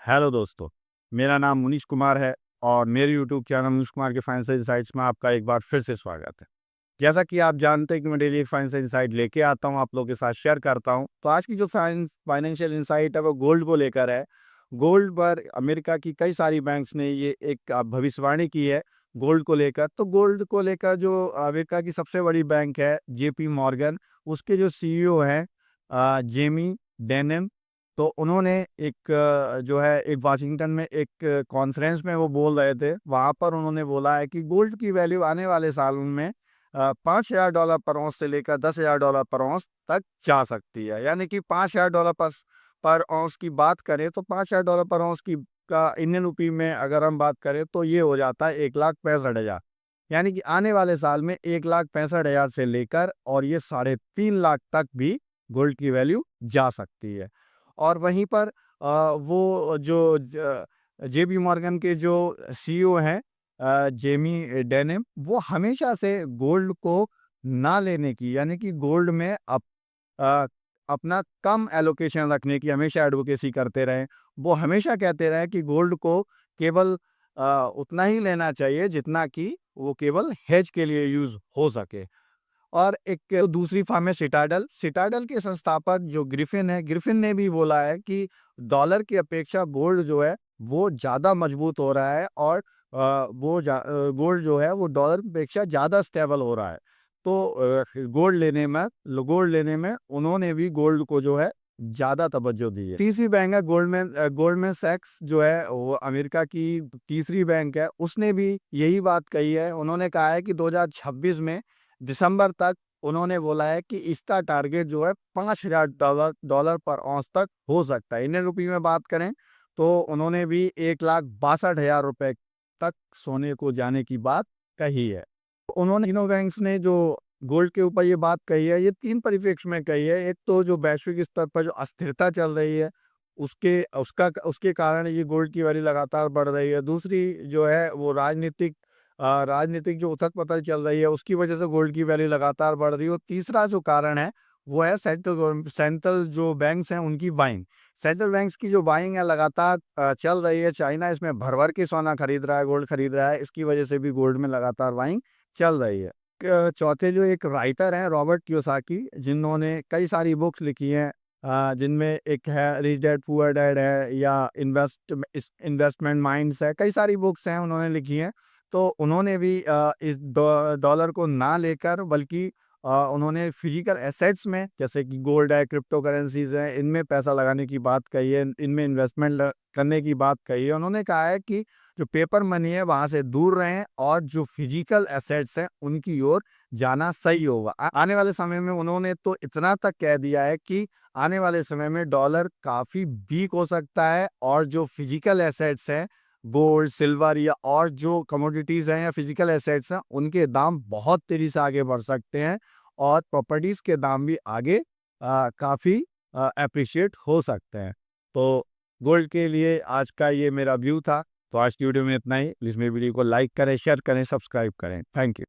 Hello दोस्तों, मेरा नाम मुनीश कुमार है और मेरे यूट्यूब चैनल मुनीश कुमार के फाइनेंशियल इनसाइट्स में आपका एक बार फिर से स्वागत है। जैसा कि आप जानते हैं कि मैं डेली एक फाइनेंशियल इनसाइट लेके आता हूँ, आप लोगों के साथ शेयर करता हूँ। तो आज की जो फाइनेंशियल इनसाइट है वो गोल्ड को लेकर है। गोल्ड पर अमेरिका की कई सारी बैंक्स ने ये एक भविष्यवाणी की है गोल्ड को लेकर। तो गोल्ड को लेकर जो अमेरिका की सबसे बड़ी बैंक है जेपी मॉर्गन, उसके जो सीईओ हैं जेमी डेनम, तो उन्होंने जो है एक वाशिंगटन में एक कॉन्फ्रेंस में वो बोल रहे थे। वहाँ पर उन्होंने बोला है कि गोल्ड की वैल्यू आने वाले सालों में $5,000 पर औंस से लेकर $10,000 पर औंस तक जा सकती है। यानी कि $5,000 पर औंस की बात करें तो $5,000 पर औंस की का इंडियन रुपी में अगर हम बात करें तो ये हो जाता है 1,65,000। यानी कि आने वाले साल में 1,65,000 से लेकर और ये 3.5 लाख तक भी गोल्ड की वैल्यू जा सकती है। और वहीं पर वो जो जेपी मॉर्गन के जो सीईओ हैं जेमी डेनिम, वो हमेशा से गोल्ड को ना लेने की, यानी कि गोल्ड में अ, अपना कम एलोकेशन रखने की हमेशा एडवोकेसी करते रहे। वो हमेशा कहते रहे कि गोल्ड को केवल उतना ही लेना चाहिए जितना कि वो केवल हेज के लिए यूज हो सके। और एक दूसरी फर्म है सिटाडल। सिटाडल के संस्थापक जो ग्रिफिन है, ग्रिफिन ने भी बोला है कि डॉलर की अपेक्षा गोल्ड जो है वो ज़्यादा मजबूत हो रहा है और गोल्ड जो है वो डॉलर की अपेक्षा ज़्यादा स्टेबल हो रहा है। तो गोल्ड लेने में उन्होंने भी गोल्ड को जो है ज़्यादा तवज्जो दी है। तीसरी बैंक है गोल्डमैन सैक्स, जो है वो अमेरिका की तीसरी बैंक है। उसने भी यही बात कही है। उन्होंने कहा है कि 2026 में दिसंबर तक उन्होंने बोला है कि इसका टारगेट जो है $5,000 पर औंस तक हो सकता है। इंडियन रुपी में बात करें तो उन्होंने भी 1,62,000 रुपए तक सोने को जाने की बात कही है। उन्होंने तीनों बैंक्स ने जो गोल्ड के ऊपर ये बात कही है, ये तीन परिप्रेक्ष्य में कही है। एक तो जो वैश्विक स्तर पर जो अस्थिरता चल रही है उसके कारण ये गोल्ड की वैल्यू लगातार बढ़ रही है। दूसरी जो है वो राजनीतिक जो उथल-पुथल चल रही है उसकी वजह से गोल्ड की वैल्यू लगातार बढ़ रही है। और तीसरा जो कारण है वो है सेंट्रल जो बैंक्स हैं उनकी बाइंग। सेंट्रल बैंक्स की जो बाइंग है लगातार चल रही है। चाइना इसमें भर-भर के सोना खरीद रहा है, गोल्ड खरीद रहा है। इसकी वजह से भी गोल्ड में लगातार बाइंग चल रही है। चौथे जो एक राइटर हैं रॉबर्ट कियोसाकी, जिन्होंने कई सारी बुक्स लिखी हैं, जिनमें एक है रिच डैड पुअर डैड है या इन्वेस्टमेंट माइंड्स है। कई सारी बुक्स हैं उन्होंने लिखी हैं। तो उन्होंने भी इस डॉलर को ना लेकर बल्कि उन्होंने फिजिकल एसेट्स में जैसे कि गोल्ड है, क्रिप्टो करेंसीज है, इनमें पैसा लगाने की बात कही है, इनमें इन्वेस्टमेंट करने की बात कही है। उन्होंने कहा है कि जो पेपर मनी है वहां से दूर रहें और जो फिजिकल एसेट्स हैं उनकी ओर जाना सही होगा। आने वाले समय में उन्होंने तो इतना तक कह दिया है कि आने वाले समय में डॉलर काफी वीक हो सकता है और जो फिजिकल एसेट्स हैं, गोल्ड, सिल्वर या और जो कमोडिटीज हैं या फिजिकल एसेट्स हैं, उनके दाम बहुत तेजी से आगे बढ़ सकते हैं और प्रॉपर्टीज के दाम भी आगे काफी अप्रिशिएट हो सकते हैं। तो गोल्ड के लिए आज का ये मेरा व्यू था। तो आज की वीडियो में इतना ही। प्लीज मेरी वीडियो को लाइक करें, शेयर करें, सब्सक्राइब करें। Thank you.